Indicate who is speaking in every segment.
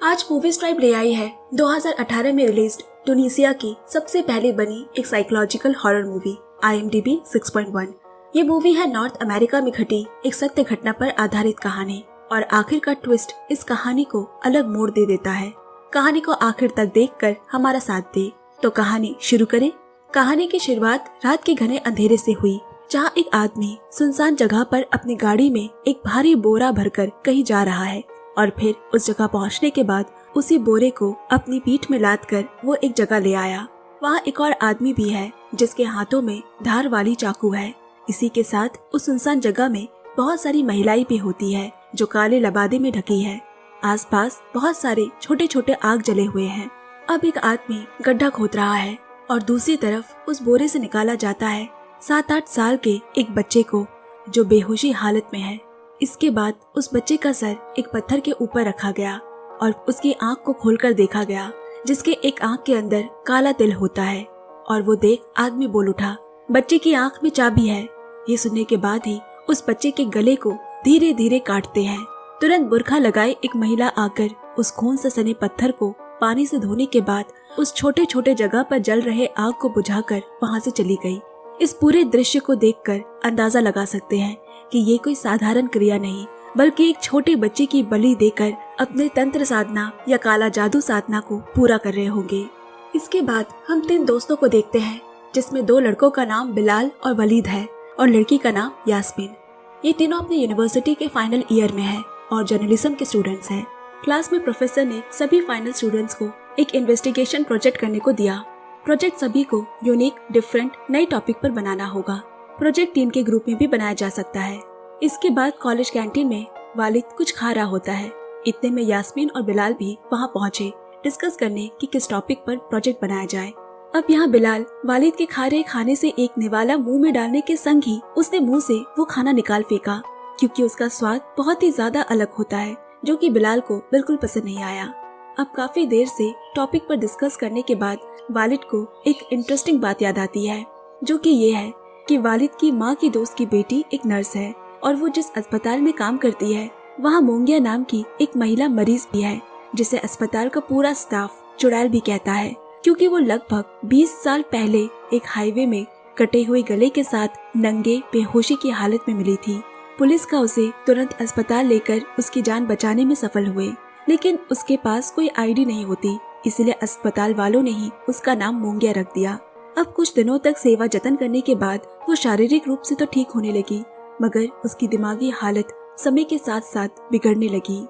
Speaker 1: आज movie stripe ले आई है 2018 में रिलीज्ड टूनिसिया की सबसे पहले बनी एक साइकोलॉजिकल हॉरर मूवी IMDb 6.1। ये मूवी है नॉर्थ अमेरिका में घटी एक सत्य घटना पर आधारित कहानी और आखिर का ट्विस्ट इस कहानी को अलग मोड़ दे देता है। कहानी को आखिर तक देखकर हमारा साथ दे। तो कहानी शुरू करें। कहानी की शुरुआत रात के घने अंधेरे से हुई, जहाँ एक आदमी सुनसान जगह पर अपनी गाड़ी में एक भारी बोरा भरकर कहीं जा रहा है और फिर उस जगह पहुंचने के बाद उसी बोरे को अपनी पीठ में लाद कर वो एक जगह ले आया। वहाँ एक और आदमी भी है जिसके हाथों में धार वाली चाकू है। इसी के साथ उस सुनसान जगह में बहुत सारी महिलाएं भी होती है जो काले लबादे में ढकी है। आसपास बहुत सारे छोटे छोटे आग जले हुए हैं। अब एक आदमी गड्ढा खोद रहा है और दूसरी तरफ उस बोरे से निकाला जाता है 7-8 साल के एक बच्चे को जो बेहोशी हालत में है। इसके बाद उस बच्चे का सर एक पत्थर के ऊपर रखा गया और उसकी आंख को खोलकर देखा गया, जिसके एक आंख के अंदर काला तिल होता है। और वो देख आदमी बोल उठा, बच्चे की आंख में चाबी है। ये सुनने के बाद ही उस बच्चे के गले को धीरे धीरे काटते हैं। तुरंत बुर्खा लगाए एक महिला आकर उस खून से सने पत्थर को पानी से धोने के बाद उस छोटे छोटे जगह पर जल रहे आग को बुझाकर वहाँ से चली गई। इस पूरे दृश्य को देखकर अंदाजा लगा सकते हैं कि ये कोई साधारण क्रिया नहीं, बल्कि एक छोटे बच्चे की बलि देकर अपने तंत्र साधना या काला जादू साधना को पूरा कर रहे होंगे। इसके बाद हम 3 दोस्तों को देखते हैं, जिसमें 2 लड़कों का नाम बिलाल और वलीद है और लड़की का नाम यास्मीन। ये तीनों अपने यूनिवर्सिटी के फाइनल ईयर में है और जर्नलिज्म के स्टूडेंट्स हैं। क्लास में प्रोफेसर ने सभी फाइनल स्टूडेंट्स को एक इन्वेस्टिगेशन प्रोजेक्ट करने को दिया। प्रोजेक्ट सभी को यूनिक, डिफरेंट, नई टॉपिक पर बनाना होगा। प्रोजेक्ट 3 के ग्रुप में भी बनाया जा सकता है। इसके बाद कॉलेज कैंटीन में वालिद कुछ खा रहा होता है। इतने में यास्मीन और बिलाल भी वहाँ पहुँचे डिस्कस करने कि किस टॉपिक पर प्रोजेक्ट बनाया जाए। अब यहाँ बिलाल वालिद के खा रहे खाने से एक निवाला मुंह में डालने के संग ही उसने मुंह से वो खाना निकाल फेंका, क्योंकि उसका स्वाद बहुत ही ज्यादा अलग होता है, जो कि बिलाल को बिल्कुल पसंद नहीं आया। अब काफी देर से टॉपिक पर डिस्कस करने के बाद वालिद को एक इंटरेस्टिंग बात याद आती है, जो कि ये है कि वालिद की माँ की दोस्त की बेटी एक नर्स है और वो जिस अस्पताल में काम करती है वहाँ मोंगिया नाम की एक महिला मरीज भी है, जिसे अस्पताल का पूरा स्टाफ चुड़ैल भी कहता है, क्योंकि वो लगभग 20 साल पहले एक हाईवे में कटे हुए गले के साथ नंगे बेहोशी की हालत में मिली थी। पुलिस का उसे तुरंत अस्पताल लेकर उसकी जान बचाने में सफल हुए, लेकिन उसके पास कोई आईडी नहीं होती, इसलिए अस्पताल वालों ने ही उसका नाम मोंगिया रख दिया। अब कुछ दिनों तक सेवा जतन करने के बाद वो शारीरिक रूप से तो ठीक होने लगी, मगर उसकी दिमागी हालत समय के साथ साथ बिगड़ने लगी।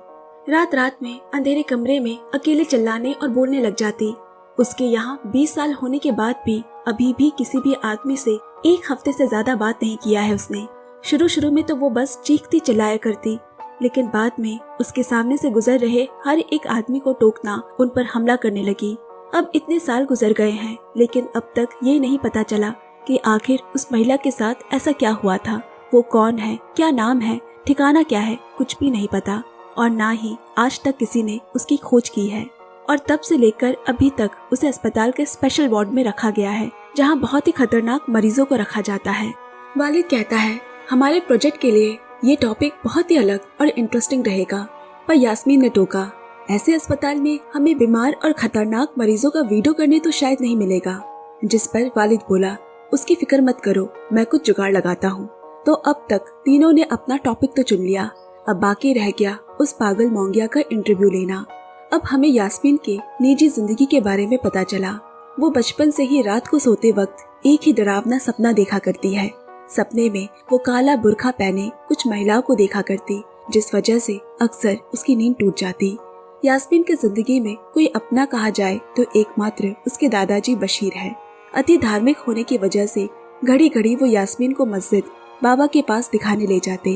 Speaker 1: रात रात में अंधेरे कमरे में अकेले चिल्लाने और बोलने लग जाती। उसके यहाँ 20 साल होने के बाद भी अभी भी किसी भी आदमी से 1 हफ्ते से ज्यादा बात नहीं किया है उसने। शुरू में तो वो बस चीखती चिल्लाया करती, लेकिन बाद में उसके सामने से गुजर रहे हर एक आदमी को टोकना, उन पर हमला करने लगी। अब इतने साल गुजर गए हैं, लेकिन अब तक ये नहीं पता चला कि आखिर उस महिला के साथ ऐसा क्या हुआ था। वो कौन है, क्या नाम है, ठिकाना क्या है, कुछ भी नहीं पता, और ना ही आज तक किसी ने उसकी खोज की है। और तब से लेकर अभी तक उसे अस्पताल के स्पेशल वार्ड में रखा गया है, जहाँ बहुत ही खतरनाक मरीजों को रखा जाता है। वालिद कहता है, हमारे प्रोजेक्ट के लिए ये टॉपिक बहुत ही अलग और इंटरेस्टिंग रहेगा, पर यास्मीन ने टोका, ऐसे अस्पताल में हमें बीमार और खतरनाक मरीजों का वीडियो करने तो शायद नहीं मिलेगा। जिस पर वालिद बोला, उसकी फिक्र मत करो, मैं कुछ जुगाड़ लगाता हूँ। तो अब तक तीनों ने अपना टॉपिक तो चुन लिया, अब बाकी रह गया उस पागल मोंगिया का इंटरव्यू लेना। अब हमें यास्मीन के निजी जिंदगी के बारे में पता चला। वो बचपन से ही रात को सोते वक्त एक ही डरावना सपना देखा करती है। सपने में वो काला बुर्खा पहने कुछ महिलाओं को देखा करती, जिस वजह से अक्सर उसकी नींद टूट जाती। यास्मीन की जिंदगी में कोई अपना कहा जाए तो एकमात्र उसके दादाजी बशीर है। अति धार्मिक होने की वजह से घड़ी घड़ी वो यास्मीन को मस्जिद बाबा के पास दिखाने ले जाते।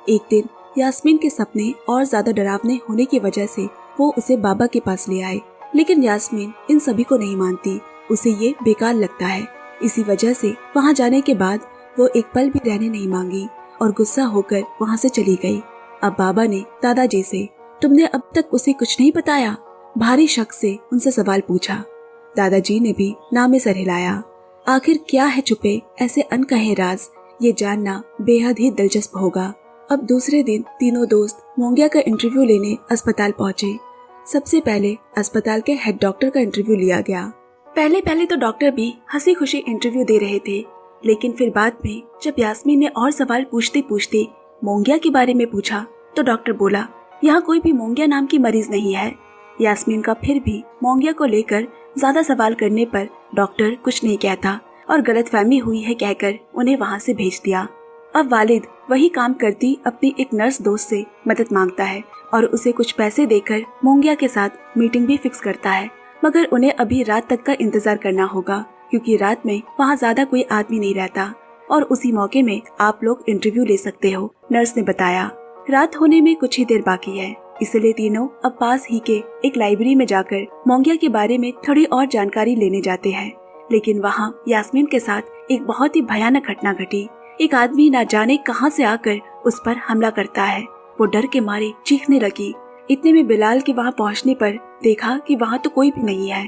Speaker 1: एक दिन यास्मीन के सपने और ज्यादा डरावने होने की वजह से वो उसे बाबा के पास ले आए, लेकिन यास्मीन इन सभी को नहीं मानती, उसे ये बेकार लगता है। इसी वजह से वहाँ जाने के बाद वो एक पल भी रहने नहीं मांगी और गुस्सा होकर वहाँ से चली गई। अब बाबा ने दादाजी से, तुमने अब तक उसे कुछ नहीं बताया? भारी शक से उनसे सवाल पूछा। दादाजी ने भी नामे सर हिलाया। आखिर क्या है छुपे ऐसे अनकहे राज, ये जानना बेहद ही दिलचस्प होगा। अब दूसरे दिन तीनों दोस्त मोंगिया का इंटरव्यू लेने अस्पताल पहुँचे। सबसे पहले अस्पताल के हेड डॉक्टर का इंटरव्यू लिया गया। पहले पहले तो डॉक्टर भी हंसी खुशी इंटरव्यू दे रहे थे, लेकिन फिर बाद में जब यास्मीन ने और सवाल पूछते पूछते मोंगिया के बारे में पूछा तो डॉक्टर बोला, यहाँ कोई भी मोंगिया नाम की मरीज नहीं है। यास्मीन का फिर भी मोंगिया को लेकर ज्यादा सवाल करने पर डॉक्टर कुछ नहीं कहता और गलतफहमी हुई है कहकर उन्हें वहाँ से भेज दिया। अब वालिद वही काम करती अपनी एक नर्स दोस्त से मदद मांगता है और उसे कुछ पैसे देकर मोंगिया के साथ मीटिंग भी फिक्स करता है, मगर उन्हें अभी रात तक का इंतजार करना होगा क्योंकि रात में वहाँ ज्यादा कोई आदमी नहीं रहता और उसी मौके में आप लोग इंटरव्यू ले सकते हो, नर्स ने बताया। रात होने में कुछ ही देर बाकी है, इसलिए तीनों अब पास ही के एक लाइब्रेरी में जाकर मोंगिया के बारे में थोड़ी और जानकारी लेने जाते हैं। लेकिन वहाँ यास्मीन के साथ एक बहुत ही भयानक घटना घटी। एक आदमी न जाने कहां से आकर उस पर हमला करता है। वो डर के मारे चीखने लगी। इतने में बिलाल के वहां पहुंचने पर देखा कि वहां तो कोई भी नहीं है।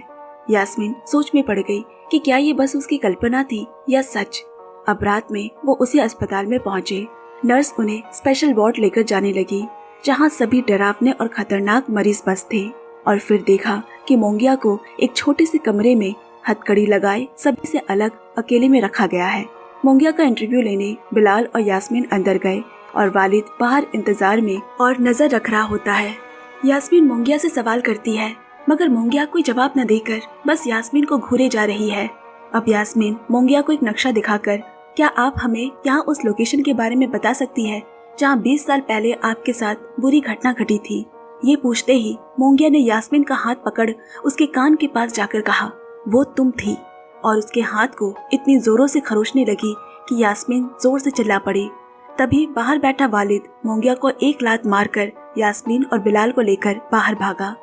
Speaker 1: यास्मीन सोच में पड़ गई कि क्या ये बस उसकी कल्पना थी या सच। अब रात में वो उसी अस्पताल में पहुंचे। नर्स उन्हें स्पेशल वार्ड लेकर जाने लगी जहां सभी डरावने और खतरनाक मरीज बस थे। और फिर देखा कि मोंगिया को एक छोटे से कमरे में हथकड़ी लगाए सभी से अलग अकेले में रखा गया है। मोंगिया का इंटरव्यू लेने बिलाल और यास्मीन अंदर गए और वालिद बाहर इंतजार में और नजर रख रहा होता है। यास्मीन मोंगिया से सवाल करती है, मगर मोंगिया कोई जवाब न देकर बस यास्मीन को घूरे जा रही है। अब यास्मीन मोंगिया को एक नक्शा दिखाकर, क्या आप हमें यहाँ उस लोकेशन के बारे में बता सकती है जहाँ 20 साल पहले आपके साथ बुरी घटना घटी थी? ये पूछते ही मोंगिया ने यास्मीन का हाथ पकड़ उसके कान के पास जाकर कहा, वो तुम थी, और उसके हाथ को इतनी जोरों से खरोचने लगी कि यास्मीन जोर से चिल्ला पड़ी। तभी बाहर बैठा वालिद मोंगिया को एक लात मारकर यास्मीन और बिलाल को लेकर बाहर भागा।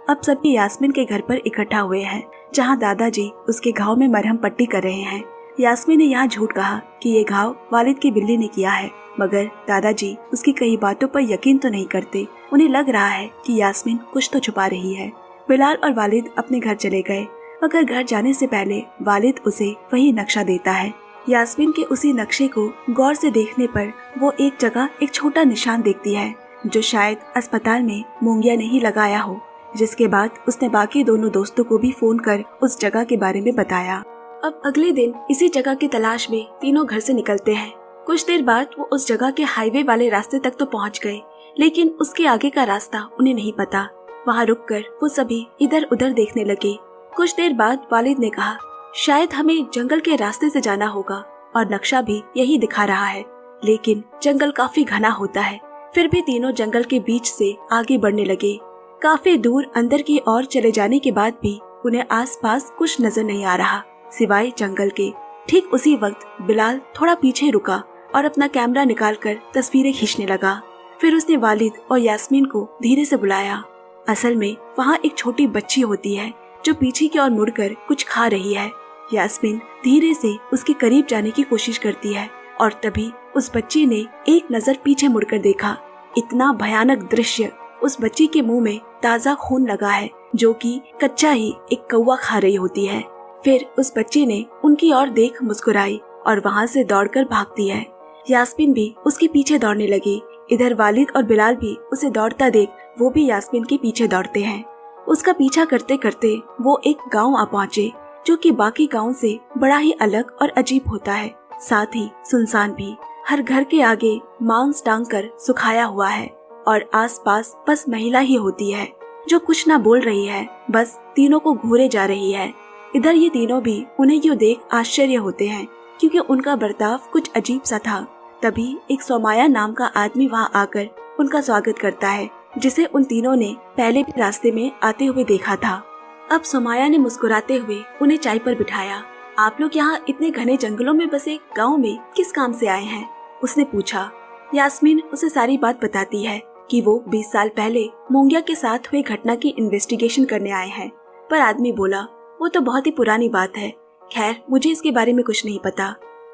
Speaker 1: अब सभी यास्मीन के घर पर इकट्ठा हुए हैं जहां दादाजी उसके घाव में मरहम पट्टी कर रहे हैं। यास्मीन ने यहाँ झूठ कहा कि ये घाव वालिद की बिल्ली ने किया है, मगर दादाजी उसकी कई बातों पर यकीन तो नहीं करते। उन्हें लग रहा है कि यास्मीन कुछ तो छुपा रही है। बिलाल और वालिद अपने घर चले गए, मगर घर जाने से पहले वालिद उसे वही नक्शा देता है। यास्मीन के उसी नक्शे को गौर से देखने पर वो एक जगह एक छोटा निशान देखती है जो शायद अस्पताल में मोंगिया ने ही लगाया हो, जिसके बाद उसने बाकी दोनों दोस्तों को भी फोन कर उस जगह के बारे में बताया। अब अगले दिन इसी जगह की तलाश में तीनों घर से निकलते हैं। कुछ देर बाद वो उस जगह के हाईवे वाले रास्ते तक तो पहुंच गए, लेकिन उसके आगे का रास्ता उन्हें नहीं पता। वहाँ रुककर वो सभी इधर उधर देखने लगे। कुछ देर बाद वालिद ने कहा, शायद हमें जंगल के रास्ते से जाना होगा और नक्शा भी यही दिखा रहा है, लेकिन जंगल काफी घना होता है। फिर भी तीनों जंगल के बीच से आगे बढ़ने लगे। काफी दूर अंदर की ओर चले जाने के बाद भी उन्हें आसपास कुछ नजर नहीं आ रहा सिवाय जंगल के। ठीक उसी वक्त बिलाल थोड़ा पीछे रुका और अपना कैमरा निकालकर तस्वीरें खींचने लगा। फिर उसने वालिद और यास्मीन को धीरे से बुलाया। असल में वहाँ एक छोटी बच्ची होती है जो पीछे की ओर मुड़कर कुछ खा रही है। यास्मीन धीरे से उसके करीब जाने की कोशिश करती है और तभी उस बच्ची ने एक नजर पीछे मुड़कर देखा। इतना भयानक दृश्य, उस बच्ची के मुंह में ताजा खून लगा है जो कि कच्चा ही एक कौवा खा रही होती है। फिर उस बच्ची ने उनकी ओर देख मुस्कुराई और वहाँ से दौड़कर भागती है। यास्मीन भी उसके पीछे दौड़ने लगी। इधर वालिद और बिलाल भी उसे दौड़ता देख वो भी यास्मीन के पीछे दौड़ते हैं। उसका पीछा करते करते वो एक गांव आ पहुँचे जो कि बाकी गांव से बड़ा ही अलग और अजीब होता है, साथ ही सुनसान भी। हर घर के आगे मांस टांग कर सुखाया हुआ है और आसपास बस महिला ही होती है जो कुछ ना बोल रही है, बस तीनों को घूरे जा रही है। इधर ये तीनों भी उन्हें यूं देख आश्चर्य होते हैं क्योंकि उनका बर्ताव कुछ अजीब सा था। तभी एक सोमाया नाम का आदमी वहाँ आकर उनका स्वागत करता है, जिसे उन तीनों ने पहले भी रास्ते में आते हुए देखा था। अब सोमाया ने मुस्कुराते हुए उन्हें चाय पर बिठाया। आप लोग यहाँ इतने घने जंगलों में बसे गांव में किस काम से आए हैं? उसने पूछा। यास्मीन उसे सारी बात बताती है कि वो 20 साल पहले मोंगिया के साथ हुई घटना की इन्वेस्टिगेशन करने आए हैं। पर आदमी बोला, वो तो बहुत ही पुरानी बात है, खैर मुझे इसके बारे में कुछ नहीं पता।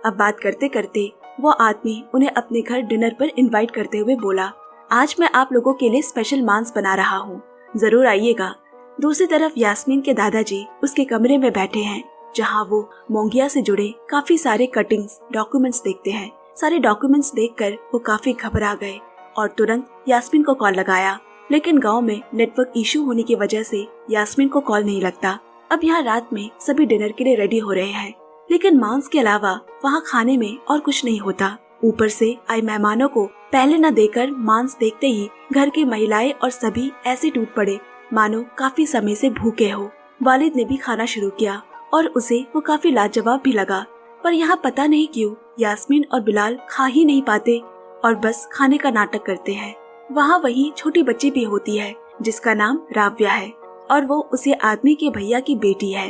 Speaker 1: अब बात करते करते वो आदमी उन्हें अपने घर डिनर पर इनवाइट करते हुए बोला, आज मैं आप लोगों के लिए स्पेशल मांस बना रहा हूँ, जरूर आइएगा। दूसरी तरफ यास्मीन के दादाजी उसके कमरे में बैठे हैं जहाँ वो मोंगिया से जुड़े काफी सारे कटिंग्स डॉक्यूमेंट्स देखते हैं। सारे डॉक्यूमेंट्स देखकर वो काफी घबरा गए और तुरंत यास्मीन को कॉल लगाया, लेकिन गांव में नेटवर्क इशू होने की वजह से यास्मीन को कॉल नहीं लगता। अब यहाँ रात में सभी डिनर के लिए रेडी हो रहे हैं, लेकिन मांस के अलावा वहाँ खाने में और कुछ नहीं होता। ऊपर से आए मेहमानों को पहले न देकर मांस देखते ही घर की महिलाएं और सभी ऐसे टूट पड़े मानो काफी समय से भूखे हो। वालिद ने भी खाना शुरू किया और उसे वो काफी लाजवाब भी लगा, पर यहाँ पता नहीं क्यों यास्मीन और बिलाल खा ही नहीं पाते और बस खाने का नाटक करते हैं। वहाँ वही छोटी बच्ची भी होती है जिसका नाम राव्या है और वो उसी आदमी के भैया की बेटी है।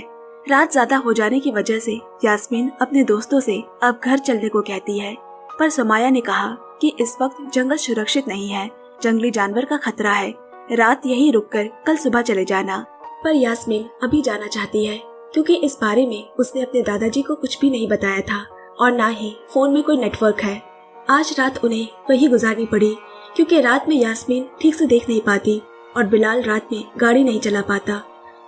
Speaker 1: रात ज्यादा हो जाने की वजह से यास्मीन अपने दोस्तों से अब घर चलने को कहती है, पर सुमाया ने कहा कि इस वक्त जंगल सुरक्षित नहीं है, जंगली जानवर का खतरा है, रात यहीं रुककर कल सुबह चले जाना। पर यास्मीन अभी जाना चाहती है क्योंकि इस बारे में उसने अपने दादाजी को कुछ भी नहीं बताया था और ना ही फोन में कोई नेटवर्क है। आज रात उन्हें वही गुजारनी पड़ी क्योंकि रात में यास्मीन ठीक से देख नहीं पाती और बिलाल रात में गाड़ी नहीं चला पाता।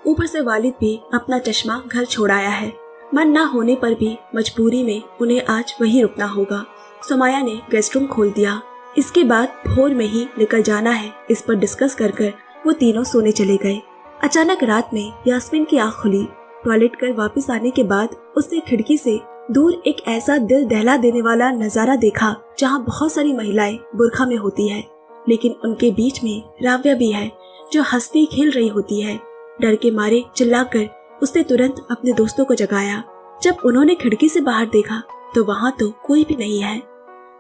Speaker 1: ऊपर से वालिद भी अपना चश्मा घर छोड़ आया है। मन ना होने पर भी मजबूरी में उन्हें आज वहीं रुकना होगा। सुमाया ने गेस्ट रूम खोल दिया। इसके बाद भोर में ही निकल जाना है, इस पर डिस्कस कर वो तीनों सोने चले गए। अचानक रात में यास्मीन की आँख खुली। टॉयलेट कर वापस आने के बाद उसने खिड़की से दूर एक ऐसा दिल दहला देने वाला नजारा देखा जहाँ बहुत सारी महिलाएं बुर्खा में होती है, लेकिन उनके बीच में राव्या भी है जो हंसती खेल रही होती है। डर के मारे चिल्लाकर उसने तुरंत अपने दोस्तों को जगाया। जब उन्होंने खिड़की से बाहर देखा तो वहाँ तो कोई भी नहीं है।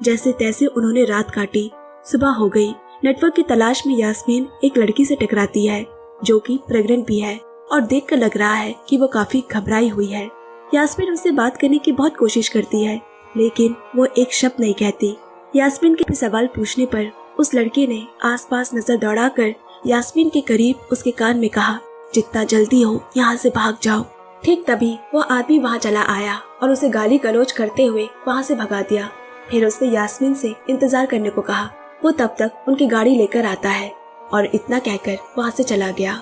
Speaker 1: जैसे तैसे उन्होंने रात काटी। सुबह हो गई। नेटवर्क की तलाश में यास्मीन एक लड़की से टकराती है जो कि प्रेग्नेंट भी है और देखकर लग रहा है कि वो काफी घबराई हुई है। यास्मीन उससे बात करने की बहुत कोशिश करती है, लेकिन वो एक शब्द नहीं कहती। यास्मीन के सवाल पूछने पर उस लड़के ने आसपास नजर दौड़ाकर यास्मीन के करीब उसके कान में कहा, जितना जल्दी हो यहाँ से भाग जाओ। ठीक तभी वो आदमी वहाँ चला आया और उसे गाली गलौज करते हुए वहाँ से भगा दिया। फिर उसने यास्मीन से इंतजार करने को कहा। वो तब तक उनकी गाड़ी लेकर आता है और इतना कहकर वहाँ से चला गया।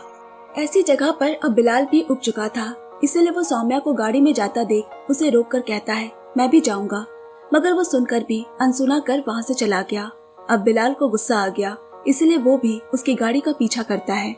Speaker 1: ऐसी जगह पर अब बिलाल भी उब चुका था, इसलिए वो सौम्या को गाड़ी में जाता देख उसे रोक कर कहता है, मैं भी जाऊंगा, मगर वो सुनकर भी अनसुना कर वहाँ से चला गया। अब बिलाल को गुस्सा आ गया, इसलिए वो भी उसकी गाड़ी का पीछा करता है।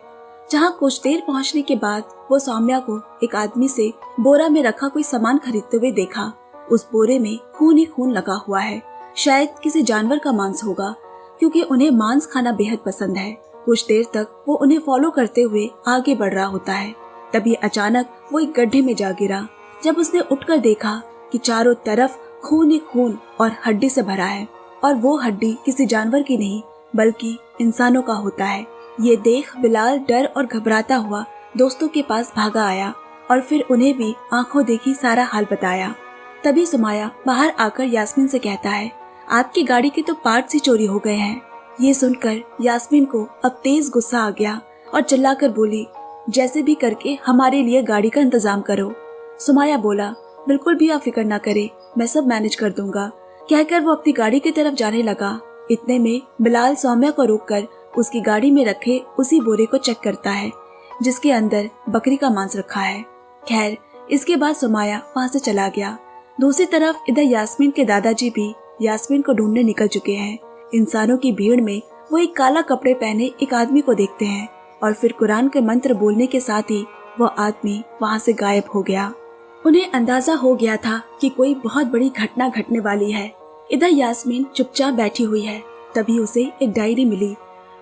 Speaker 1: जहाँ कुछ देर पहुँचने के बाद वो सौम्या को एक आदमी से बोरा में रखा कोई सामान खरीदते हुए देखा। उस बोरे में खून ही खून लगा हुआ है। शायद किसी जानवर का मांस होगा, क्योंकि उन्हें मांस खाना बेहद पसंद है। कुछ देर तक वो उन्हें फॉलो करते हुए आगे बढ़ रहा होता है। तभी अचानक वो एक गड्ढे में जा गिरा। जब उसने उठकर देखा कि चारों तरफ खून ही खून और हड्डी से भरा है, और वो हड्डी किसी जानवर की नहीं बल्कि इंसानों का होता है। ये देख बिलाल डर और घबराता हुआ दोस्तों के पास भागा आया और फिर उन्हें भी आंखों देखी सारा हाल बताया। तभी सुमाया बाहर आकर यास्मीन से कहता है, आपकी गाड़ी के तो पार्ट्स ही चोरी हो गए हैं। ये सुनकर यास्मीन को अब तेज गुस्सा आ गया और चिल्लाकर बोली, जैसे भी करके हमारे लिए गाड़ी का इंतजाम करो। सुमाया बोला, बिल्कुल भी आप फिक्र ना करे, मैं सब मैनेज कर दूंगा। कहकर वो अपनी गाड़ी की तरफ जाने लगा। इतने में बिलाल सौम्या को रोककर उसकी गाड़ी में रखे उसी बोरे को चेक करता है जिसके अंदर बकरी का मांस रखा है। खैर, इसके बाद सुमाया वहाँ से चला गया। दूसरी तरफ इधर यास्मीन के दादाजी भी यास्मीन को ढूंढने निकल चुके हैं। इंसानों की भीड़ में वो एक काला कपड़े पहने एक आदमी को देखते हैं और फिर कुरान के मंत्र बोलने के साथ ही वो आदमी वहाँ से गायब हो गया। उन्हें अंदाजा हो गया था कि कोई बहुत बड़ी घटना घटने वाली है। इधर यास्मीन चुपचाप बैठी हुई है। तभी उसे एक डायरी मिली।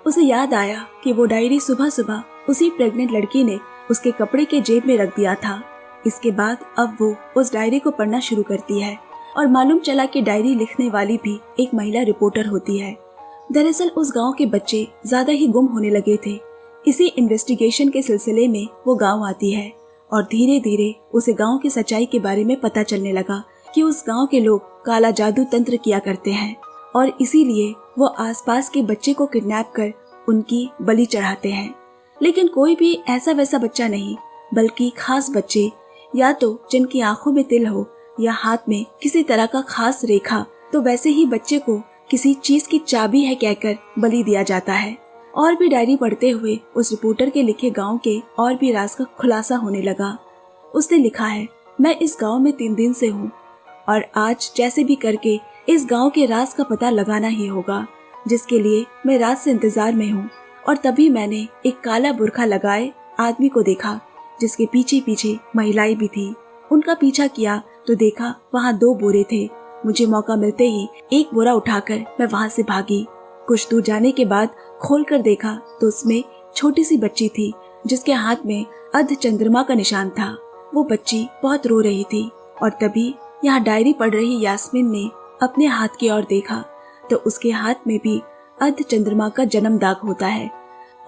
Speaker 1: उसे याद आया कि वो डायरी सुबह सुबह उसी प्रेग्नेंट लड़की ने उसके कपड़े के जेब में रख दिया था। इसके बाद अब वो उस डायरी को पढ़ना शुरू करती है और मालूम चला कि डायरी लिखने वाली भी एक महिला रिपोर्टर होती है। दरअसल उस गांव के बच्चे ज्यादा ही गुम होने लगे थे। इसी इन्वेस्टिगेशन के सिलसिले में वो गांव आती है और धीरे धीरे उसे गांव की सच्चाई के बारे में पता चलने लगा कि उस गांव के लोग काला जादू तंत्र किया करते हैं और इसीलिए वो आसपास के बच्चे को किडनैप कर उनकी बलि चढ़ाते हैं। लेकिन कोई भी ऐसा वैसा बच्चा नहीं, बल्कि खास बच्चे, या तो जिनकी आंखों में तिल हो या हाथ में किसी तरह का खास रेखा, तो वैसे ही बच्चे को किसी चीज की चाबी है कहकर बलि दिया जाता है। और भी डायरी पढ़ते हुए उस रिपोर्टर के लिखे गांव के और भी राज का खुलासा होने लगा। उसने लिखा है, मैं इस गांव में 3 दिन से हूँ और आज जैसे भी करके इस गांव के राज का पता लगाना ही होगा, जिसके लिए मैं रात से इंतजार में हूँ। और तभी मैंने एक काला बुर्का लगाए आदमी को देखा जिसके पीछे पीछे महिलाएं भी थी। उनका पीछा किया तो देखा वहाँ 2 बोरे थे। मुझे मौका मिलते ही एक बोरा उठाकर मैं वहाँ से भागी। कुछ दूर जाने के बाद खोलकर देखा तो उसमें छोटी सी बच्ची थी जिसके हाथ में अर्ध चंद्रमा का निशान था। वो बच्ची बहुत रो रही थी और तभी यहाँ डायरी पढ़ रही यास्मीन ने अपने हाथ की ओर देखा तो उसके हाथ में भी अर्ध चंद्रमा का जन्म दाग होता है।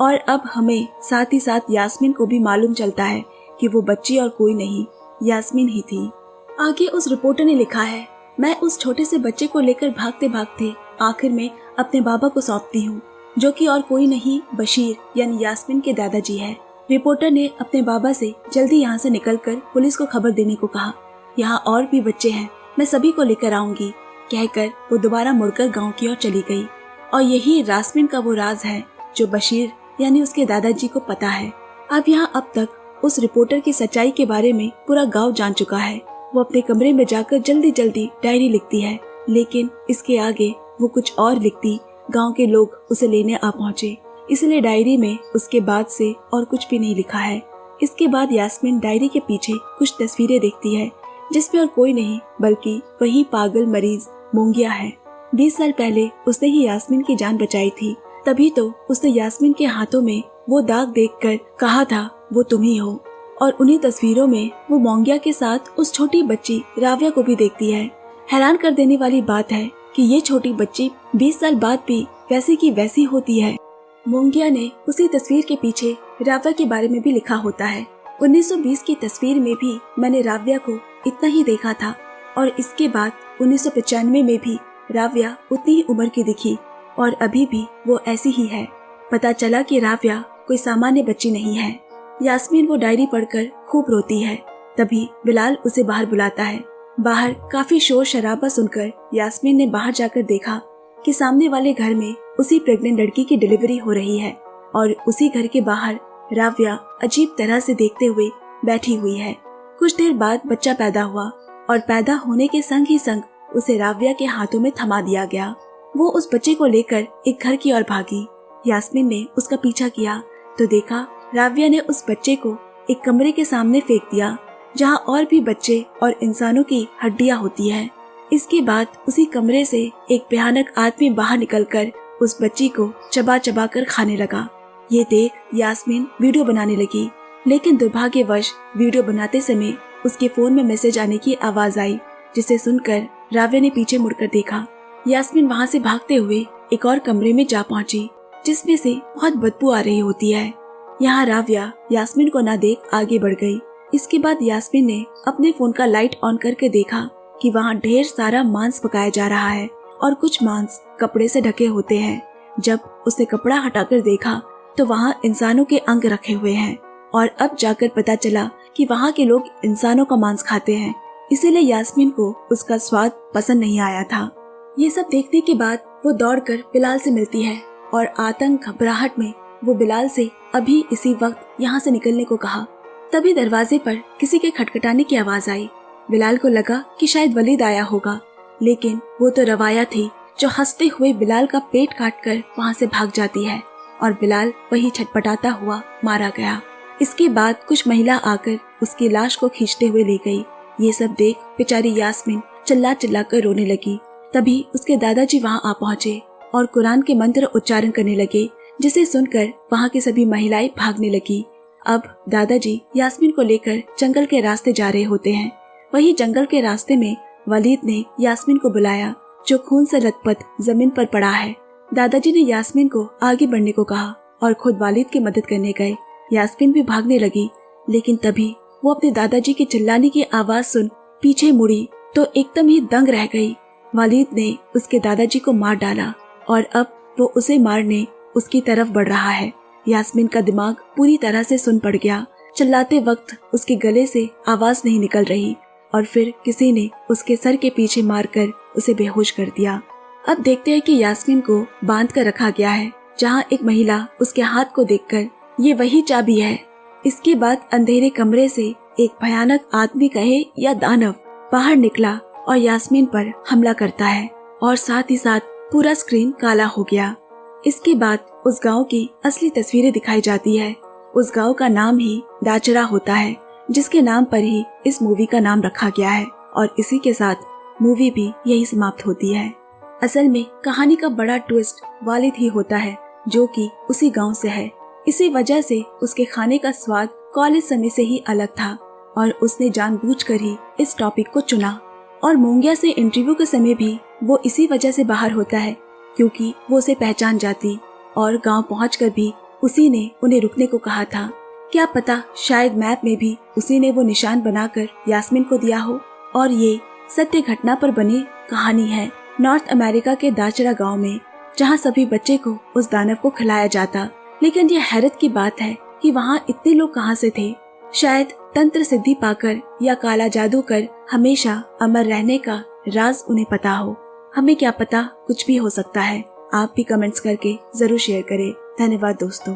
Speaker 1: और अब हमें साथ ही साथ यास्मीन को भी मालूम चलता है कि वो बच्ची और कोई नहीं, यास्मीन ही थी। आगे उस रिपोर्टर ने लिखा है, मैं उस छोटे से बच्चे को लेकर भागते भागते आखिर में अपने बाबा को सौंपती हूँ, जो कि और कोई नहीं बशीर यानी यास्मीन के दादाजी है। रिपोर्टर ने अपने बाबा से जल्दी यहाँ से निकलकर पुलिस को खबर देने को कहा। यहाँ और भी बच्चे हैं, मैं सभी को लेकर आऊंगी, कहकर वो दोबारा मुड़कर गांव की ओर चली गई। और यही यास्मीन का वो राज है जो बशीर यानी उसके दादाजी को पता है। अब यहाँ अब तक उस रिपोर्टर की सच्चाई के बारे में पूरा गांव जान चुका है। वो अपने कमरे में जाकर जल्दी जल्दी डायरी लिखती है, लेकिन इसके आगे वो कुछ और लिखती, गांव के लोग उसे लेने आ पहुँचे, इसलिए डायरी में उसके बाद से और कुछ भी नहीं लिखा है। इसके बाद यास्मीन डायरी के पीछे कुछ तस्वीरें देखती है जिसमें और कोई नहीं बल्कि वही पागल मरीज मोंगिया है। 20 साल पहले उसने ही यास्मीन की जान बचाई थी, तभी तो उसने यास्मीन के हाथों में वो दाग देखकर कहा था वो तुम ही हो। और उन्हीं तस्वीरों में वो मोंगिया के साथ उस छोटी बच्ची राव्या को भी देखती है। हैरान कर देने वाली बात है कि ये छोटी बच्ची 20 साल बाद भी वैसी की वैसी होती है। मोंगिया ने उसी तस्वीर के पीछे राव्या के बारे में भी लिखा होता है। 1920 की तस्वीर में भी मैंने राव्या को इतना ही देखा था और इसके बाद 1995 में भी राव्या उतनी ही उम्र की दिखी और अभी भी वो ऐसी ही है। पता चला कि राव्या कोई सामान्य बच्ची नहीं है। यास्मीन वो डायरी पढ़कर खूब रोती है। तभी बिलाल उसे बाहर बुलाता है। बाहर काफी शोर शराबा सुनकर यास्मीन ने बाहर जाकर देखा कि सामने वाले घर में उसी प्रेग्नेंट लड़की की डिलीवरी हो रही है और उसी घर के बाहर राव्या अजीब तरह से देखते हुए बैठी हुई है। कुछ देर बाद बच्चा पैदा हुआ और पैदा होने के संग ही संग उसे राव्या के हाथों में थमा दिया गया। वो उस बच्चे को लेकर एक घर की ओर भागी। यास्मीन ने उसका पीछा किया तो देखा राव्या ने उस बच्चे को एक कमरे के सामने फेंक दिया जहाँ और भी बच्चे और इंसानों की हड्डियाँ होती है। इसके बाद उसी कमरे से एक भयानक आदमी बाहर निकलकर उस बच्ची को चबा चबा कर खाने लगा। ये देख यास्मीन वीडियो बनाने लगी, लेकिन दुर्भाग्यवश वीडियो बनाते समय उसके फोन में मैसेज आने की आवाज आई, जिसे सुनकर राव्या ने पीछे मुड़कर देखा। यास्मीन वहाँ से भागते हुए एक और कमरे में जा पहुँची जिसमें से बहुत बदबू आ रही होती है। यहाँ राव्या यास्मीन को ना देख आगे बढ़ गई। इसके बाद यास्मीन ने अपने फोन का लाइट ऑन करके देखा कि वहाँ ढेर सारा मांस पकाया जा रहा है और कुछ मांस कपड़े से ढके होते हैं। जब उसने कपड़ा हटाकर देखा तो वहाँ इंसानों के अंग रखे हुए हैं और अब जाकर पता चला कि वहाँ के लोग इंसानों का मांस खाते हैं, इसीलिए यास्मीन को उसका स्वाद पसंद नहीं आया था। ये सब देखने के बाद वो दौड़कर बिलाल से मिलती है और आतंक घबराहट में वो बिलाल से अभी इसी वक्त यहाँ से निकलने को कहा। तभी दरवाजे पर किसी के खटखटाने की आवाज आई। बिलाल को लगा कि शायद वलीद आया होगा, लेकिन वो तो रवाया थी जो हंसते हुए बिलाल का पेट काटकर वहाँ से भाग जाती है और बिलाल वही छटपटाता हुआ मारा गया। इसके बाद कुछ महिला आकर उसकी लाश को खींचते हुए ले गई। ये सब देख बेचारी यास्मीन चिल्ला चिल्ला कर रोने लगी। तभी उसके दादाजी वहाँ आ पहुँचे और कुरान के मंत्र उच्चारण करने लगे, जिसे सुनकर वहाँ की सभी महिलाएं भागने लगी। अब दादाजी यास्मीन को लेकर जंगल के रास्ते जा रहे होते हैं। वही जंगल के रास्ते में वलीद ने यास्मीन को बुलाया, जो खून से लथपथ जमीन पर पड़ा है। दादाजी ने यास्मीन को आगे बढ़ने को कहा और खुद वालिद की मदद करने गए। यास्मीन भी भागने लगी, लेकिन तभी वो अपने दादाजी के चिल्लाने की आवाज सुन पीछे मुड़ी तो एकदम ही दंग रह गई। वालिद ने उसके दादाजी को मार डाला और अब वो उसे मारने उसकी तरफ बढ़ रहा है। यास्मीन का दिमाग पूरी तरह से सुन पड़ गया। चिल्लाते वक्त उसके गले से आवाज नहीं निकल रही और फिर किसी ने उसके सर के पीछे मारकर उसे बेहोश कर दिया। अब देखते हैं कि यास्मीन को बांध कर रखा गया है, जहाँ एक महिला उसके हाथ को देखकर ये वही चाबी है। इसके बाद अंधेरे कमरे से एक भयानक आदमी कहे या दानव बाहर निकला और यास्मीन पर हमला करता है और साथ ही साथ पूरा स्क्रीन काला हो गया। इसके बाद उस गांव की असली तस्वीरें दिखाई जाती है। उस गांव का नाम ही दाचरा होता है, जिसके नाम पर ही इस मूवी का नाम रखा गया है और इसी के साथ मूवी भी यही समाप्त होती है। असल में कहानी का बड़ा ट्विस्ट वालिद ही होता है, जो कि उसी गांव से है। इसी वजह से उसके खाने का स्वाद कॉलेज समय से ही अलग था और उसने जानबूझकर ही इस टॉपिक को चुना। और मोंगिया से इंटरव्यू के समय भी वो इसी वजह से बाहर होता है, क्योंकि वो उसे पहचान जाती और गांव पहुंचकर भी उसी ने उन्हें रुकने को कहा था। क्या पता शायद मैप में भी उसी ने वो निशान बनाकर यास्मीन को दिया हो। और ये सत्य घटना पर बनी कहानी है नॉर्थ अमेरिका के दाचरा गांव में, जहां सभी बच्चे को उस दानव को खिलाया जाता। लेकिन ये हैरत की बात है कि वहां इतने लोग कहां से थे। शायद तंत्र सिद्धि पाकर या काला जादू कर हमेशा अमर रहने का राज उन्हें पता हो। हमें क्या पता, कुछ भी हो सकता है। आप भी कमेंट्स करके जरूर शेयर करें। धन्यवाद दोस्तों।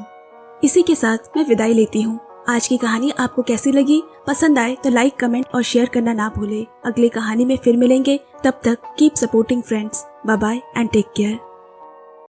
Speaker 1: इसी के साथ मैं विदाई लेती हूँ। आज की कहानी आपको कैसी लगी? पसंद आए तो लाइक, कमेंट और शेयर करना ना भूले। अगली कहानी में फिर मिलेंगे। तब तक keep supporting friends. Bye bye and take care.